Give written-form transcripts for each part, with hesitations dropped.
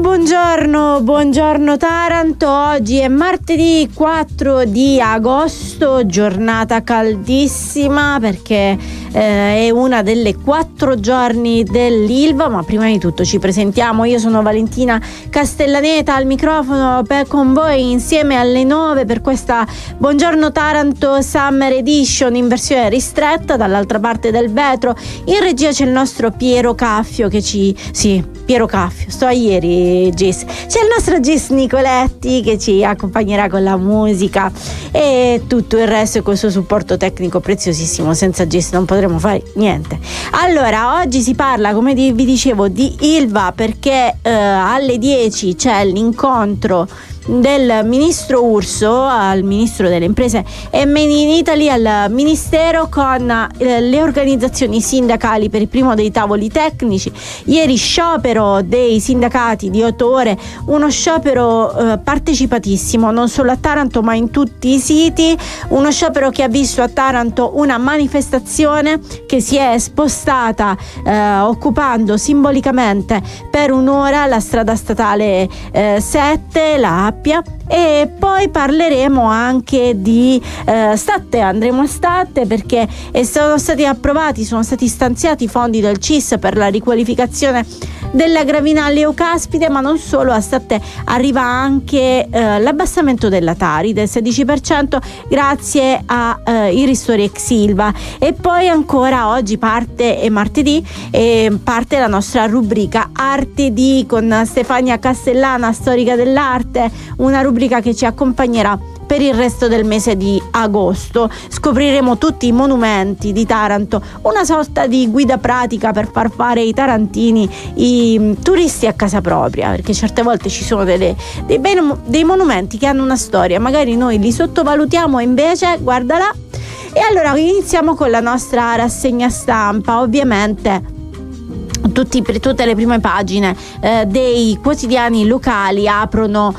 Buongiorno Taranto. Oggi è martedì 4 di agosto, giornata caldissima perché è una delle 4 giorni dell'Ilva, ma prima di tutto ci presentiamo. Io sono Valentina Castellaneta al microfono con voi insieme alle 9 per questa Buongiorno Taranto Summer Edition in versione ristretta. Dall'altra parte del vetro in regia c'è il nostro Piero Caffio Piero Caffio, sto a ieri Gis. C'è il nostro Gis Nicoletti che ci accompagnerà con la musica e tutto il resto e col suo supporto tecnico preziosissimo. Senza Gis non potremo fare niente. Allora, oggi si parla, come vi dicevo, di Ilva perché alle 10 c'è l'incontro del ministro Urso, al ministro delle imprese e Made in Italy, al ministero, con le organizzazioni sindacali per il primo dei tavoli tecnici. Ieri sciopero dei sindacati di 8 ore, uno sciopero partecipatissimo non solo a Taranto ma in tutti i siti, uno sciopero che ha visto a Taranto una manifestazione che si è spostata occupando simbolicamente per un'ora la strada statale 7, la Appia, e poi parleremo anche di Statte. Andremo a Statte perché sono stati stanziati fondi del CIS per la riqualificazione della gravina leucaspide, ma non solo. A Statte arriva anche l'abbassamento della Tari del 16% grazie ai ristori ex Ilva. E poi ancora oggi è martedì e parte la nostra rubrica Arte di con Stefania Castellana, storica dell'arte, una rubrica che ci accompagnerà per il resto del mese di agosto. Scopriremo tutti i monumenti di Taranto, una sorta di guida pratica per far fare ai tarantini i turisti a casa propria, perché certe volte ci sono dei monumenti che hanno una storia, magari noi li sottovalutiamo e invece guardala. E allora iniziamo con la nostra rassegna stampa. Ovviamente tutte le prime pagine dei quotidiani locali aprono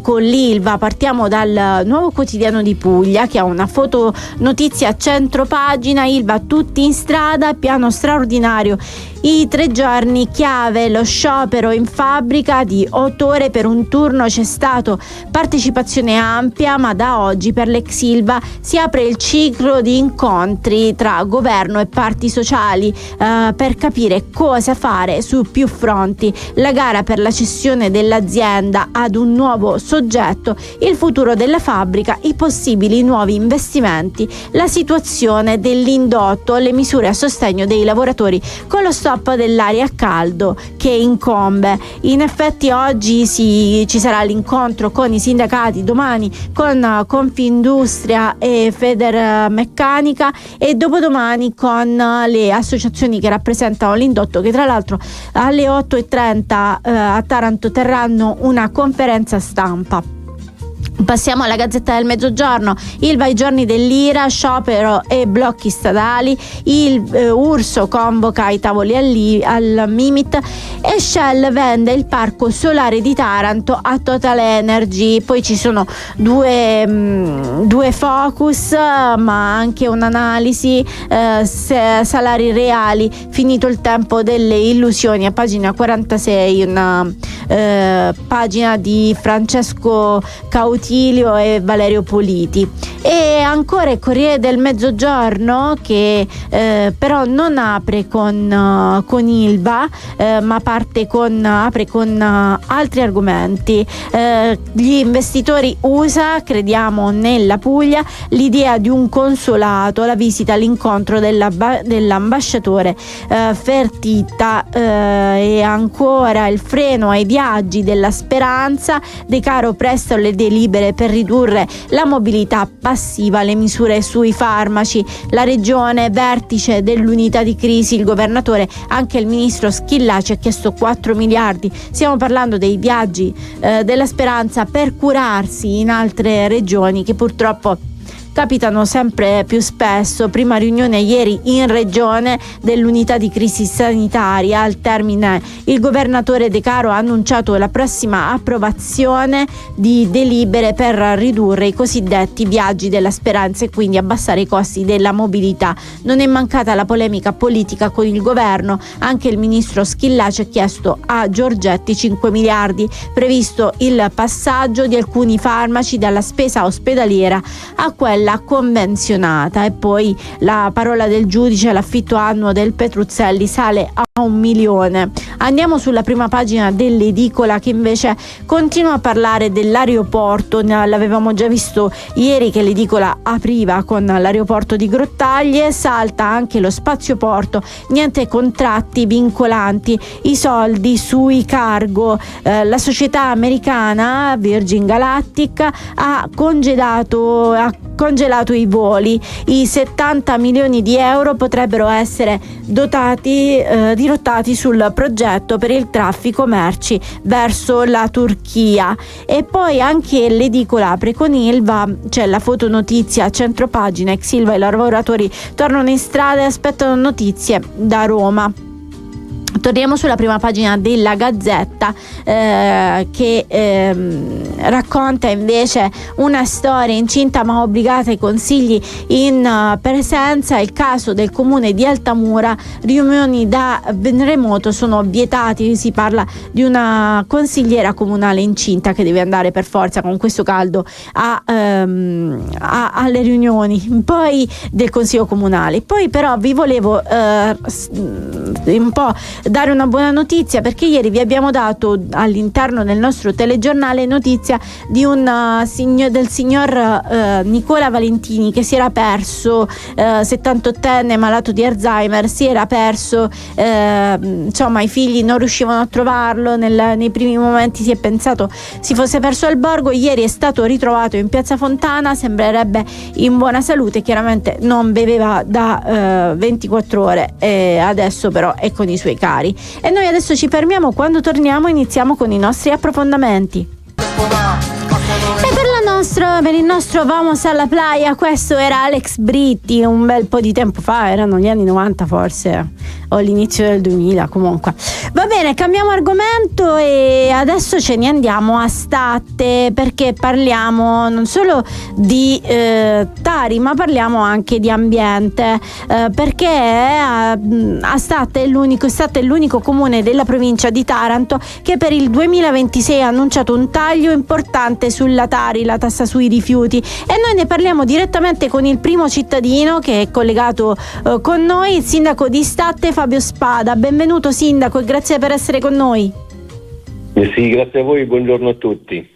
con l'Ilva. Partiamo dal Nuovo Quotidiano di Puglia, che ha una fotonotizia a centropagina: Ilva tutti in strada, piano straordinario, i 3 giorni chiave, lo sciopero in fabbrica di 8 ore per un turno, c'è stato partecipazione ampia, ma da oggi per l'ex Ilva si apre il ciclo di incontri tra governo e parti sociali per capire cosa fare su più fronti: la gara per la cessione dell'azienda ad un nuovo soggetto, il futuro della fabbrica, i possibili nuovi investimenti, la situazione dell'indotto, le misure a sostegno dei lavoratori con lo stop dell'aria a caldo che incombe. In effetti oggi ci sarà l'incontro con i sindacati, domani con Confindustria e Federmeccanica e dopodomani con le associazioni che rappresentano l'indotto, che tra l'altro alle 8:30 a Taranto terranno una conferenza stampa. Passiamo alla Gazzetta del Mezzogiorno. Ilva ai giorni dell'ira, sciopero e blocchi stradali, Urso convoca i tavoli al Mimit e Shell vende il parco solare di Taranto a Total Energy. Poi ci sono due focus, ma anche un'analisi, salari reali, finito il tempo delle illusioni, a pagina 46, una pagina di Francesco Cautilio e Valerio Politi. E ancora il Corriere del Mezzogiorno, che però non apre con Ilva, ma apre con altri argomenti. Gli investitori USA, crediamo nella Puglia, l'idea di un consolato, la visita all'incontro dell'ambasciatore Fertitta, e ancora il freno ai viaggi della Speranza, De Caro presta le delibere per ridurre la mobilità passiva, le misure sui farmaci, la regione vertice dell'unità di crisi, il governatore, anche il ministro Schillaci ha chiesto 4 miliardi. Stiamo parlando dei viaggi della Speranza per curarsi in altre regioni che purtroppo capitano sempre più spesso. Prima riunione ieri in regione dell'unità di crisi sanitaria. Al termine il governatore De Caro ha annunciato la prossima approvazione di delibere per ridurre i cosiddetti viaggi della speranza e quindi abbassare i costi della mobilità. Non è mancata la polemica politica con il governo. Anche il ministro Schillaci ha chiesto a Giorgetti 5 miliardi, previsto il passaggio di alcuni farmaci dalla spesa ospedaliera a quella convenzionata. E poi la parola del giudice: l'affitto annuo del Petruzzelli sale a 1 milione. Andiamo sulla prima pagina dell'edicola, che invece continua a parlare dell'aeroporto. L'avevamo già visto ieri che l'edicola apriva con l'aeroporto di Grottaglie. Salta anche lo spazioporto, niente contratti vincolanti, i soldi sui cargo. La società americana Virgin Galactic ha congelato i voli. I 70 milioni di euro potrebbero essere dirottati sul progetto per il traffico merci verso la Turchia. E poi anche l'edicola apre con Ilva, c'è la fotonotizia a centropagina: ex Ilva e i lavoratori tornano in strada e aspettano notizie da Roma. Torniamo sulla prima pagina della Gazzetta, che racconta invece una storia: incinta ma obbligata ai consigli in presenza. Il caso del comune di Altamura, riunioni da remoto sono vietati. Si parla di una consigliera comunale incinta che deve andare per forza con questo caldo alle riunioni poi del consiglio comunale. Poi però vi volevo un po' dare una buona notizia, perché ieri vi abbiamo dato all'interno del nostro telegiornale notizia di del signor Nicola Valentini, che si era perso, 78enne malato di Alzheimer. Si era perso, insomma i figli non riuscivano a trovarlo, nei primi momenti si è pensato si fosse perso al borgo. Ieri è stato ritrovato in piazza Fontana, sembrerebbe in buona salute, chiaramente non beveva da 24 ore e adesso però è con i suoi cari. E noi adesso ci fermiamo, quando torniamo iniziamo con i nostri approfondimenti. E per il nostro Vamos alla Playa, questo era Alex Britti, un bel po' di tempo fa, erano gli anni 90 forse, o l'inizio del 2000, comunque. Va bene, cambiamo argomento e adesso ce ne andiamo a Statte, perché parliamo non solo di Tari, ma parliamo anche di ambiente, perché a Statte è l'unico comune della provincia di Taranto che per il 2026 ha annunciato un taglio importante sulla Tari, la tassa sui rifiuti, e noi ne parliamo direttamente con il primo cittadino che è collegato con noi, il sindaco di Statte Fabio Spada. Benvenuto sindaco e grazie per essere con noi. Sì, grazie a voi, buongiorno a tutti.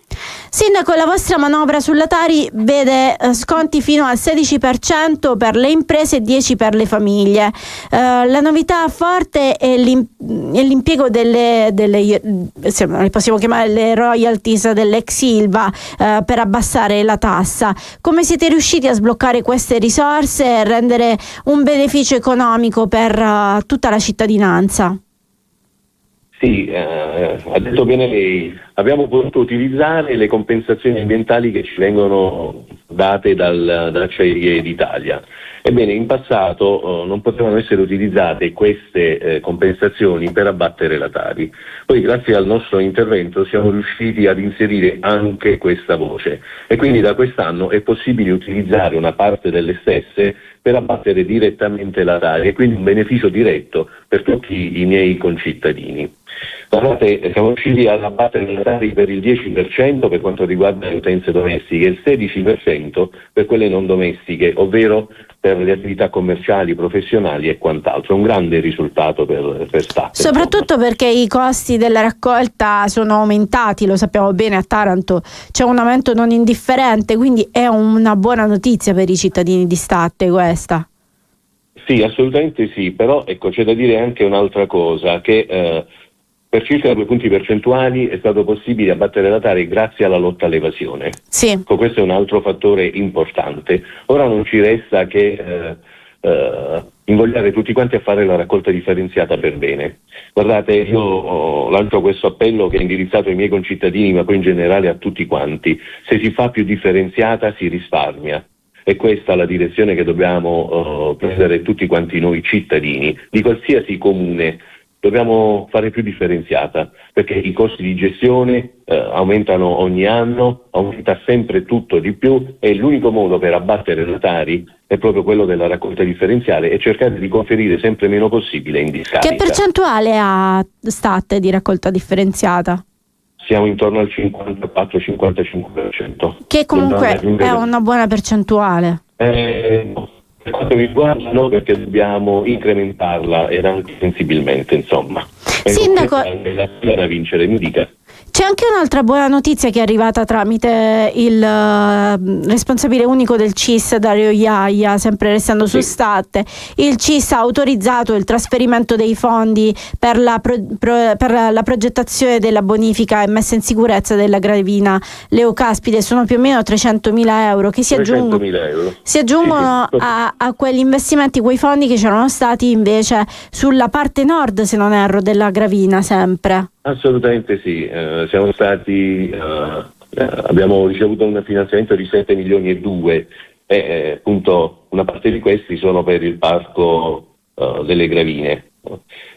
Sindaco, la vostra manovra sulla Tari vede sconti fino al 16% per le imprese e 10% per le famiglie. La novità forte è l'impiego delle le possiamo chiamare le royalties dell'ex Ilva per abbassare la tassa. Come siete riusciti a sbloccare queste risorse e rendere un beneficio economico per tutta la cittadinanza? Sì, ha detto bene lei, abbiamo potuto utilizzare le compensazioni ambientali che ci vengono date dalle Acciaierie d'Italia. Ebbene, in passato non potevano essere utilizzate queste compensazioni per abbattere la Tari. Poi grazie al nostro intervento siamo riusciti ad inserire anche questa voce e quindi da quest'anno è possibile utilizzare una parte delle stesse per abbattere direttamente la Tari, e quindi un beneficio diretto per tutti i miei concittadini. Guardate, siamo riusciti ad abbattere la Tari per il 10% per quanto riguarda le utenze domestiche e il 16% per quelle non domestiche, ovvero per le attività commerciali, professionali e quant'altro. Un grande risultato per Statte. Soprattutto perché i costi della raccolta sono aumentati, lo sappiamo bene, a Taranto c'è un aumento non indifferente, quindi è una buona notizia per i cittadini di Statte questa. Sì, assolutamente sì, però ecco, c'è da dire anche un'altra cosa, che per circa 2 punti percentuali è stato possibile abbattere la Tari grazie alla lotta all'evasione. Sì. Ecco, questo è un altro fattore importante. Ora non ci resta che invogliare tutti quanti a fare la raccolta differenziata per bene. Guardate, io lancio questo appello che è indirizzato ai miei concittadini, ma poi in generale a tutti quanti. Se si fa più differenziata si risparmia. è questa la direzione che dobbiamo prendere tutti quanti noi cittadini di qualsiasi comune. Dobbiamo fare più differenziata, perché i costi di gestione aumentano ogni anno, aumenta sempre tutto di più, e l'unico modo per abbattere la Tari è proprio quello della raccolta differenziale e cercare di conferire sempre meno possibile in discarica. Che percentuale ha Stat di raccolta differenziata? Siamo intorno al 54-55%. Che comunque è una buona percentuale. Per quanto mi riguarda, no, perché dobbiamo incrementarla ed anche sensibilmente, insomma. Sindaco, da vincere, mi dica. c'è anche un'altra buona notizia che è arrivata tramite il responsabile unico del CIS, Dario Iaia, sempre restando su Stat. Il CIS ha autorizzato il trasferimento dei fondi per la progettazione della bonifica e messa in sicurezza della gravina Leocaspide. Sono più o meno 300.000 euro che si aggiungono a quegli investimenti, quei fondi che c'erano stati invece sulla parte nord, se non erro, della gravina sempre. Assolutamente sì, abbiamo ricevuto un finanziamento di 7 milioni e 2 e appunto una parte di questi sono per il parco delle gravine.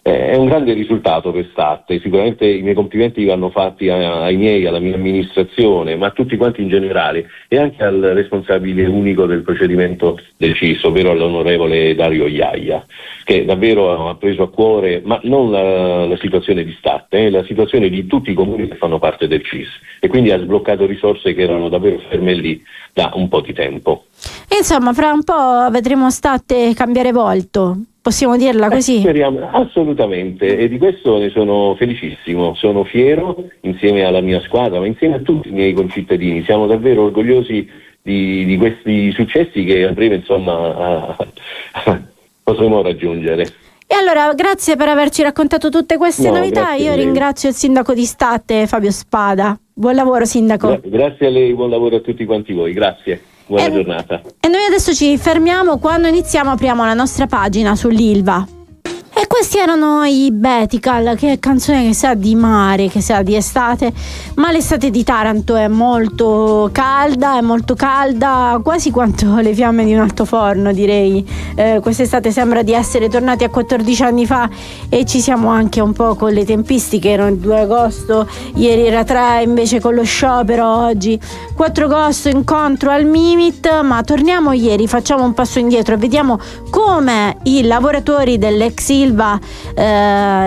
È un grande risultato per Stat e sicuramente i miei complimenti vanno fatti ai miei, alla mia amministrazione, ma a tutti quanti in generale, e anche al responsabile unico del procedimento del CIS, ovvero all'onorevole Dario Iaia, che davvero ha preso a cuore, ma non la situazione di Stat, la situazione di tutti i comuni che fanno parte del CIS, e quindi ha sbloccato risorse che erano davvero ferme lì da un po' di tempo. Insomma, fra un po' vedremo Stat cambiare volto. Possiamo dirla così? Speriamo, assolutamente, e di questo ne sono felicissimo, sono fiero insieme alla mia squadra, ma insieme a tutti i miei concittadini. Siamo davvero orgogliosi di questi successi che a breve, insomma, potremo raggiungere. E allora, grazie per averci raccontato tutte queste novità. Io ringrazio il sindaco di Stat, Fabio Spada. Buon lavoro, sindaco. Grazie a lei, buon lavoro a tutti quanti voi, grazie. Buona giornata. E noi adesso ci fermiamo, quando iniziamo apriamo la nostra pagina sull'Ilva. E questi erano i Betical, che è canzone che sa di mare, che sa di estate, ma l'estate di Taranto è molto calda, quasi quanto le fiamme di un altoforno, direi. Quest'estate sembra di essere tornati a 14 anni fa e ci siamo anche un po' con le tempistiche. Erano il 2 agosto, ieri era 3, invece con lo sciopero oggi 4 agosto incontro al Mimit, ma torniamo ieri, facciamo un passo indietro e vediamo come i lavoratori dell'ex Ilva,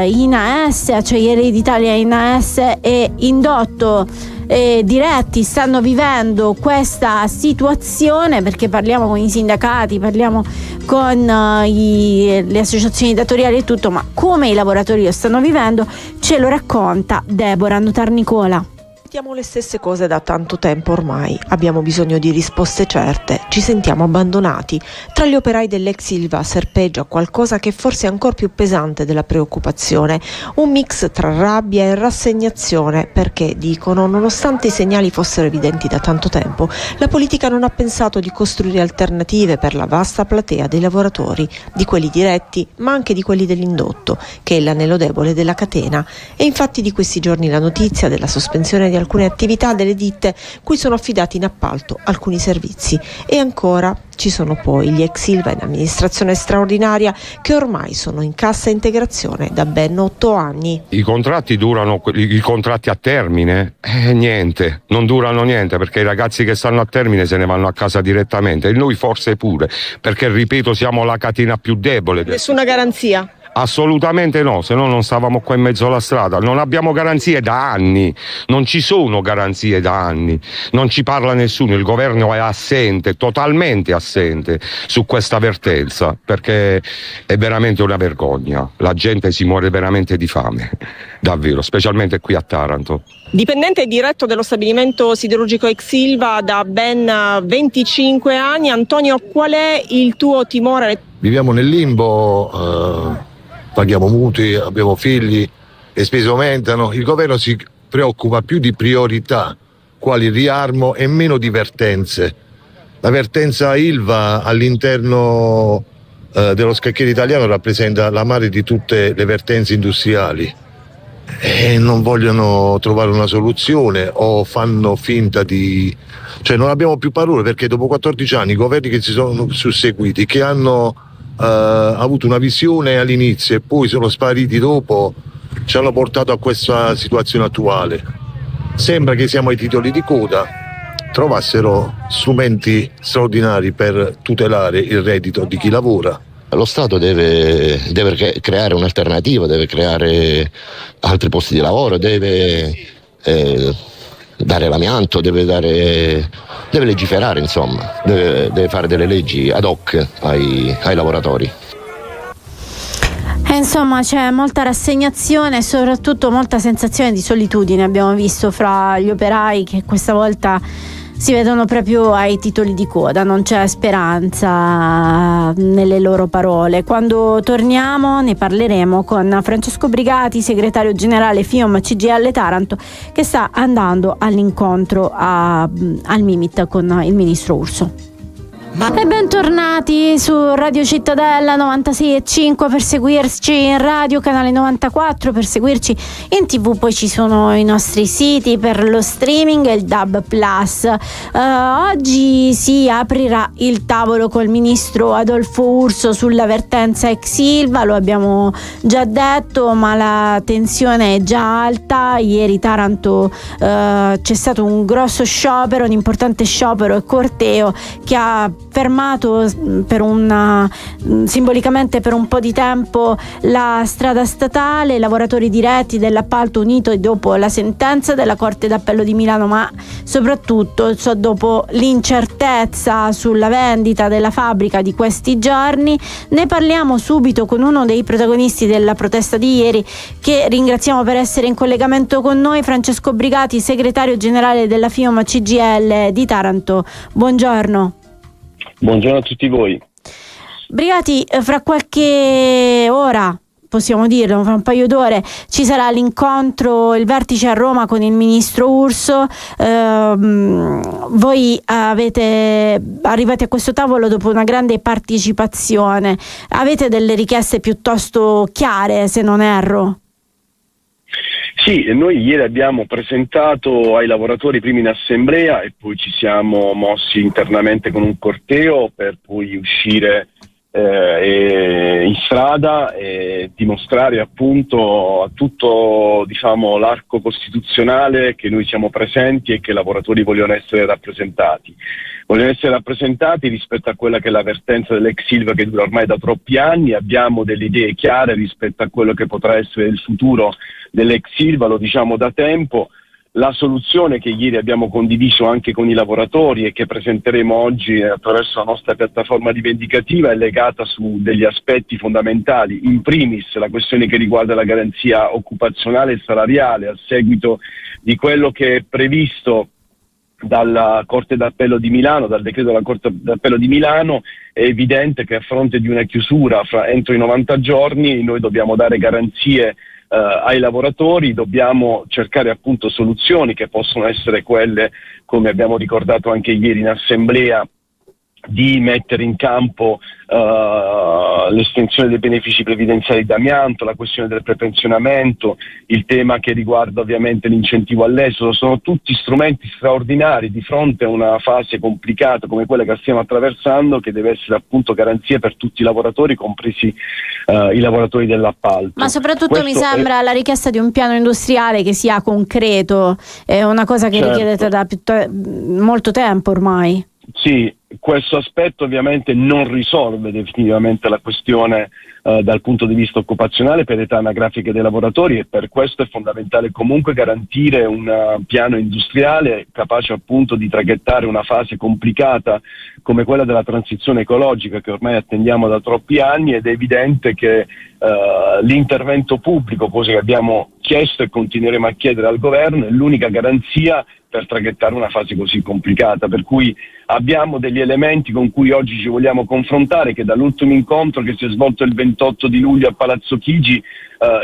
INAS, Acciaierie d'Italia, INAS e Indotto diretti stanno vivendo questa situazione, perché parliamo con i sindacati, parliamo con le associazioni datoriali e tutto, ma come i lavoratori lo stanno vivendo ce lo racconta Deborah Notarnicola. Sentiamo le stesse cose da tanto tempo ormai, abbiamo bisogno di risposte certe, ci sentiamo abbandonati. Tra gli operai dell'ex Ilva serpeggia qualcosa che forse è ancora più pesante della preoccupazione, un mix tra rabbia e rassegnazione, perché, dicono, nonostante i segnali fossero evidenti da tanto tempo, la politica non ha pensato di costruire alternative per la vasta platea dei lavoratori, di quelli diretti ma anche di quelli dell'indotto, che è l'anello debole della catena. E infatti di questi giorni la notizia della sospensione di alcune attività delle ditte cui sono affidati in appalto alcuni servizi. E ancora ci sono poi gli ex Ilva in amministrazione straordinaria che ormai sono in cassa integrazione da ben 8 anni. I contratti durano, i contratti a termine? Niente, non durano niente, perché i ragazzi che stanno a termine se ne vanno a casa direttamente, e noi forse pure, perché ripeto siamo la catena più debole. Nessuna garanzia? Assolutamente no, se no non stavamo qua in mezzo alla strada. Non abbiamo garanzie da anni, non ci sono garanzie da anni, non ci parla nessuno, il governo è assente, totalmente assente su questa vertenza, perché è veramente una vergogna, la gente si muore veramente di fame, davvero, specialmente qui a Taranto. Dipendente diretto dello stabilimento siderurgico ex Ilva da ben 25 anni, Antonio, qual è il tuo timore? Viviamo nel limbo, paghiamo mutui, abbiamo figli, le spese aumentano, il governo si preoccupa più di priorità, quali riarmo, e meno di vertenze. La vertenza Ilva all'interno dello scacchiere italiano rappresenta la madre di tutte le vertenze industriali. e non vogliono trovare una soluzione o fanno finta di... Cioè non abbiamo più parole, perché dopo 14 anni i governi che si sono susseguiti, che hanno avuto una visione all'inizio e poi sono spariti dopo, ci hanno portato a questa situazione attuale. Sembra che siamo ai titoli di coda, trovassero strumenti straordinari per tutelare il reddito di chi lavora. Lo Stato deve creare un'alternativa, deve creare altri posti di lavoro, deve dare l'amianto, deve legiferare, insomma, deve fare delle leggi ad hoc ai lavoratori. Insomma, c'è molta rassegnazione e soprattutto molta sensazione di solitudine, abbiamo visto, fra gli operai, che questa volta si vedono proprio ai titoli di coda, non c'è speranza nelle loro parole. Quando torniamo ne parleremo con Francesco Brigati, segretario generale FIOM CGIL Taranto, che sta andando all'incontro al Mimit con il ministro Urso. E bentornati su Radio Cittadella 96.5 per seguirci in radio, canale 94 per seguirci in TV, poi ci sono i nostri siti per lo streaming e il DAB+. Oggi si aprirà il tavolo col ministro Adolfo Urso sulla vertenza ex Ilva, lo abbiamo già detto, ma la tensione è già alta. Ieri Taranto c'è stato un grosso sciopero, un importante sciopero e corteo che ha fermato simbolicamente per un po' di tempo la strada statale, i lavoratori diretti dell'appalto unito dopo la sentenza della Corte d'Appello di Milano, ma soprattutto dopo l'incertezza sulla vendita della fabbrica di questi giorni. Ne parliamo subito con uno dei protagonisti della protesta di ieri, che ringraziamo per essere in collegamento con noi, Francesco Brigati, segretario generale della FIOM CGIL di Taranto. Buongiorno. Buongiorno a tutti voi. Brigati, fra qualche ora, possiamo dirlo, fra un paio d'ore, ci sarà l'incontro, il vertice a Roma con il ministro Urso. Voi arrivate a questo tavolo dopo una grande partecipazione. Avete delle richieste piuttosto chiare, se non erro? Sì, noi ieri abbiamo presentato ai lavoratori prima in assemblea e poi ci siamo mossi internamente con un corteo per poi uscire in strada e dimostrare appunto a tutto, diciamo, l'arco costituzionale che noi siamo presenti e che i lavoratori vogliono essere rappresentati. Vogliono essere rappresentati rispetto a quella che è la vertenza dell'ex Ilva, che dura ormai da troppi anni. Abbiamo delle idee chiare rispetto a quello che potrà essere il futuro dell'ex Ilva, lo diciamo da tempo. La soluzione che ieri abbiamo condiviso anche con i lavoratori e che presenteremo oggi attraverso la nostra piattaforma rivendicativa è legata su degli aspetti fondamentali, in primis la questione che riguarda la garanzia occupazionale e salariale a seguito di quello che è previsto dalla Corte d'Appello di Milano, dal decreto della Corte d'Appello di Milano. È evidente che a fronte di una chiusura entro i 90 giorni noi dobbiamo dare garanzie ai lavoratori, dobbiamo cercare appunto soluzioni che possono essere quelle, come abbiamo ricordato anche ieri in assemblea, di mettere in campo l'estensione dei benefici previdenziali d'amianto, la questione del prepensionamento, il tema che riguarda ovviamente l'incentivo all'esodo. Sono tutti strumenti straordinari di fronte a una fase complicata come quella che stiamo attraversando, che deve essere appunto garanzia per tutti i lavoratori, compresi i lavoratori dell'appalto. Ma soprattutto mi sembra la richiesta di un piano industriale che sia concreto, è una cosa che richiedete da molto tempo ormai. Sì, questo aspetto ovviamente non risolve definitivamente la questione dal punto di vista occupazionale per età anagrafiche dei lavoratori, e per questo è fondamentale comunque garantire un piano industriale capace appunto di traghettare una fase complicata come quella della transizione ecologica che ormai attendiamo da troppi anni. Ed è evidente che l'intervento pubblico, cosa che abbiamo chiesto e continueremo a chiedere al governo, è l'unica garanzia per traghettare una fase così complicata, per cui abbiamo degli elementi con cui oggi ci vogliamo confrontare, che dall'ultimo incontro che si è svolto il 28 di luglio a Palazzo Chigi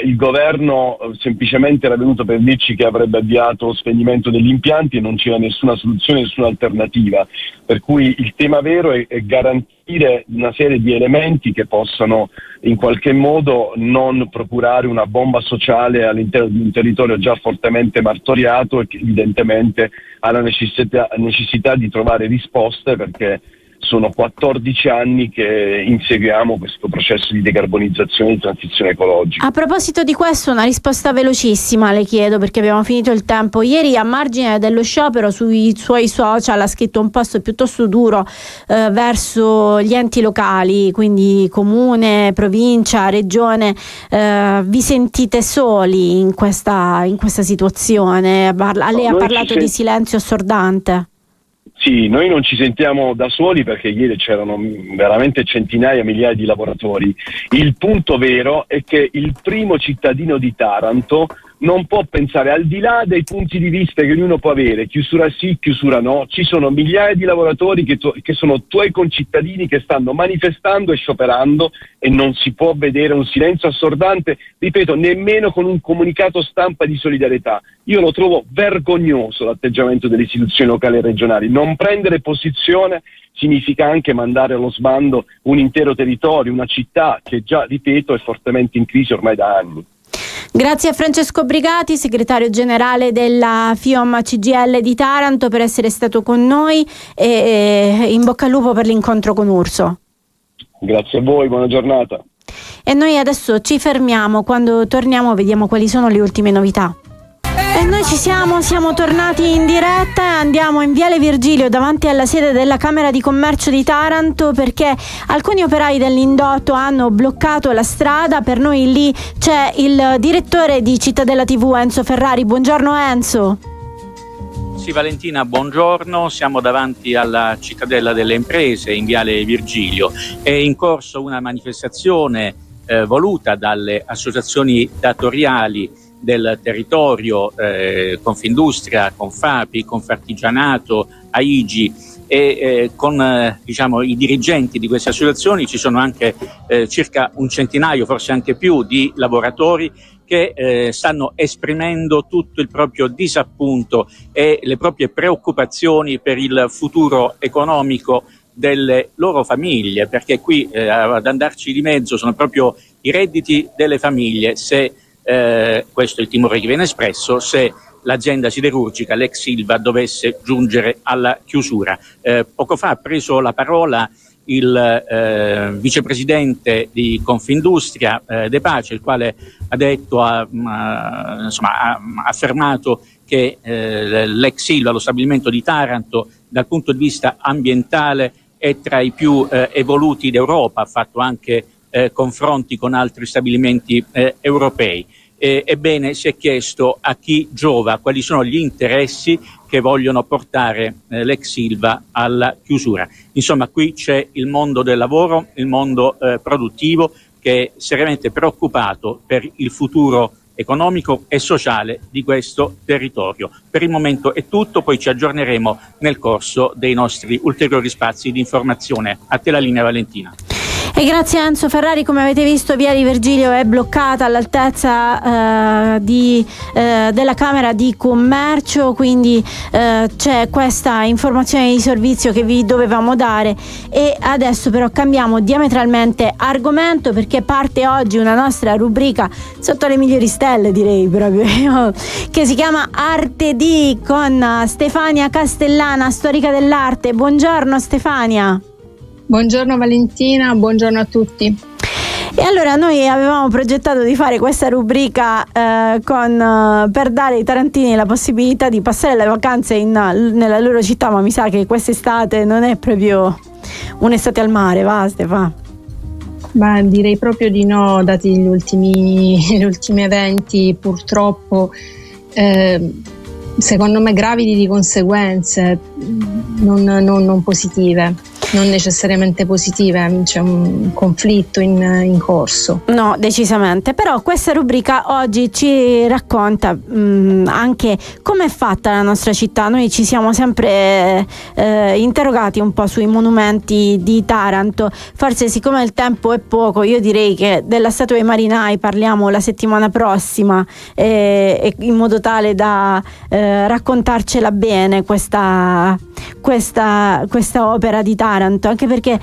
il governo semplicemente era venuto per dirci che avrebbe avviato lo spegnimento degli impianti e non c'era nessuna soluzione, nessuna alternativa, per cui il tema vero è garantire una serie di elementi che possano in qualche modo non procurare una bomba sociale all'interno di un territorio già fortemente martoriato e che evidentemente ha la necessità di trovare risposte, perché sono 14 anni che inseguiamo questo processo di decarbonizzazione e di transizione ecologica. A proposito di questo, una risposta velocissima le chiedo, perché abbiamo finito il tempo. Ieri, a margine dello sciopero, sui suoi social ha scritto un post piuttosto duro verso gli enti locali, quindi comune, provincia, regione. Vi sentite soli in questa situazione? Lei ha parlato di silenzio assordante. Sì, noi non ci sentiamo da soli, perché ieri c'erano veramente centinaia, migliaia di lavoratori. Il punto vero è che il primo cittadino di Taranto non può pensare, al di là dei punti di vista che ognuno può avere, chiusura sì, chiusura no, ci sono migliaia di lavoratori che sono tuoi concittadini, che stanno manifestando e scioperando, e non si può vedere un silenzio assordante, ripeto, nemmeno con un comunicato stampa di solidarietà. Io lo trovo vergognoso l'atteggiamento delle istituzioni locali e regionali. Non prendere posizione significa anche mandare allo sbando un intero territorio, una città che già, ripeto, è fortemente in crisi ormai da anni. Grazie a Francesco Brigati, segretario generale della FIOM CGIL di Taranto, per essere stato con noi, e in bocca al lupo per l'incontro con Urso. Grazie a voi, buona giornata. E noi adesso ci fermiamo, quando torniamo vediamo quali sono le ultime novità. E noi ci siamo tornati in diretta e andiamo in Viale Virgilio, davanti alla sede della Camera di Commercio di Taranto, perché alcuni operai dell'indotto hanno bloccato la strada. Per noi lì c'è il direttore di Cittadella TV, Enzo Ferrari. Buongiorno Enzo. Sì, Valentina, buongiorno. Siamo davanti alla Cittadella delle Imprese in Viale Virgilio. È in corso una manifestazione voluta dalle associazioni datoriali del territorio, Confindustria, Confapi, Confartigianato, AIGI, e con i dirigenti di queste associazioni. Ci sono anche circa un centinaio, forse anche più, di lavoratori che stanno esprimendo tutto il proprio disappunto e le proprie preoccupazioni per il futuro economico delle loro famiglie, perché qui ad andarci di mezzo sono proprio i redditi delle famiglie. Se questo è il timore che viene espresso, se l'azienda siderurgica l'ex Ilva dovesse giungere alla chiusura. Poco fa ha preso la parola il vicepresidente di Confindustria De Pace, il quale ha detto, ha affermato che l'ex Ilva, lo stabilimento di Taranto, dal punto di vista ambientale è tra i più evoluti d'Europa, ha fatto anche confronti con altri stabilimenti europei. Ebbene, si è chiesto a chi giova, quali sono gli interessi che vogliono portare l'ex Ilva alla chiusura. Insomma, qui c'è il mondo del lavoro, il mondo produttivo, che è seriamente preoccupato per il futuro economico e sociale di questo territorio. Per il momento è tutto, poi ci aggiorneremo nel corso dei nostri ulteriori spazi di informazione. A te la linea, Valentina. E grazie a Enzo Ferrari. Come avete visto, Via di Virgilio è bloccata all'altezza della Camera di Commercio, quindi c'è questa informazione di servizio che vi dovevamo dare. E adesso però cambiamo diametralmente argomento, perché parte oggi una nostra rubrica sotto le migliori stelle, direi proprio, che si chiama Arte D, con Stefania Castellana, storica dell'arte. Buongiorno Stefania. Buongiorno Valentina, buongiorno a tutti. E allora noi avevamo progettato di fare questa rubrica per dare ai tarantini la possibilità di passare le vacanze nella loro città, ma mi sa che quest'estate non è proprio un'estate al mare, va Stefano? Ma direi proprio di no, dati gli ultimi eventi, purtroppo secondo me gravidi di conseguenze non positive, non necessariamente positive. C'è un conflitto in corso. No, decisamente. Però questa rubrica oggi ci racconta anche come è fatta la nostra città. Noi ci siamo sempre interrogati un po' sui monumenti di Taranto. Forse, siccome il tempo è poco, io direi che della statua dei marinai parliamo la settimana prossima, in modo tale da raccontarcela bene questa opera di Taranto, anche perché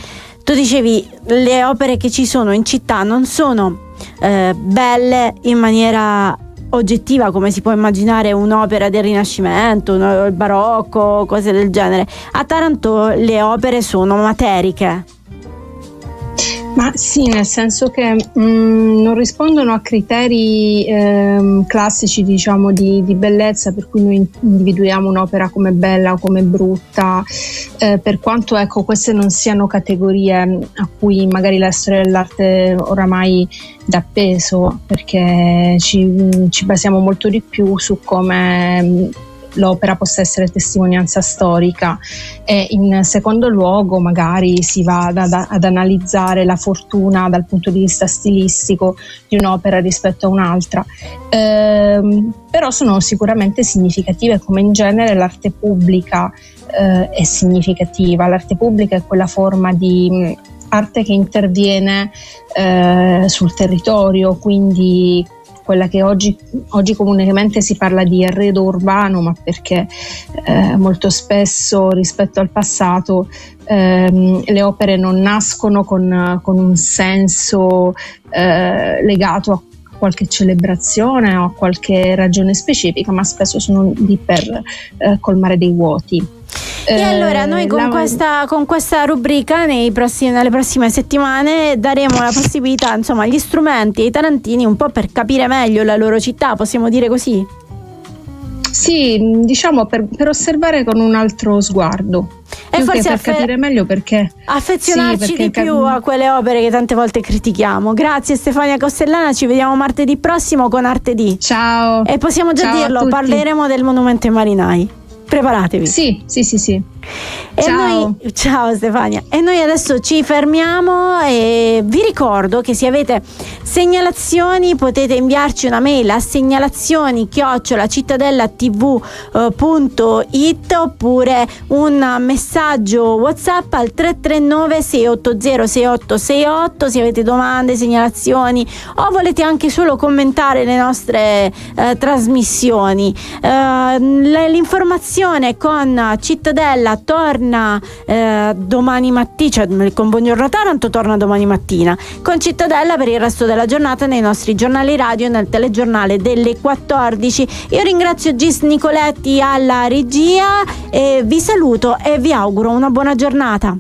Tu dicevi le opere che ci sono in città non sono belle in maniera oggettiva, come si può immaginare un'opera del Rinascimento, il barocco, cose del genere. A Taranto le opere sono materiche. Ma sì, nel senso che non rispondono a criteri classici, diciamo, di bellezza, per cui noi individuiamo un'opera come bella o come brutta, per quanto ecco queste non siano categorie a cui magari la storia dell'arte oramai dà peso, perché ci basiamo molto di più su come l'opera possa essere testimonianza storica, e in secondo luogo magari si va ad analizzare la fortuna dal punto di vista stilistico di un'opera rispetto a un'altra, però sono sicuramente significative, come in genere l'arte pubblica è significativa. L'arte pubblica è quella forma di arte che interviene sul territorio, quindi quella che oggi comunemente si parla di arredo urbano, ma perché molto spesso rispetto al passato le opere non nascono con un senso legato a qualche celebrazione o a qualche ragione specifica, ma spesso sono lì per colmare dei vuoti. E allora noi con questa rubrica nelle prossime settimane daremo la possibilità, insomma, agli strumenti ai tarantini un po' per capire meglio la loro città, possiamo dire così? Sì, diciamo per osservare con un altro sguardo. E forse per capire meglio perché affezionarci di più a quelle opere che tante volte critichiamo. Grazie Stefania Costellana, ci vediamo martedì prossimo con Arte D. Ciao. E possiamo già dirlo, parleremo del monumento ai marinai. Preparatevi. Sì. E ciao Stefania. E noi adesso ci fermiamo e vi ricordo che se avete segnalazioni potete inviarci una mail a segnalazioni@cittadellatv.it oppure un messaggio WhatsApp al 339 680 6868 se avete domande, segnalazioni o volete anche solo commentare le nostre trasmissioni. L'informazione con Cittadella torna domani mattina, cioè con Buongiorno Taranto torna domani mattina, con Cittadella per il resto della giornata nei nostri giornali radio e nel telegiornale delle 14. Io ringrazio Gis Nicoletti alla regia e vi saluto e vi auguro una buona giornata.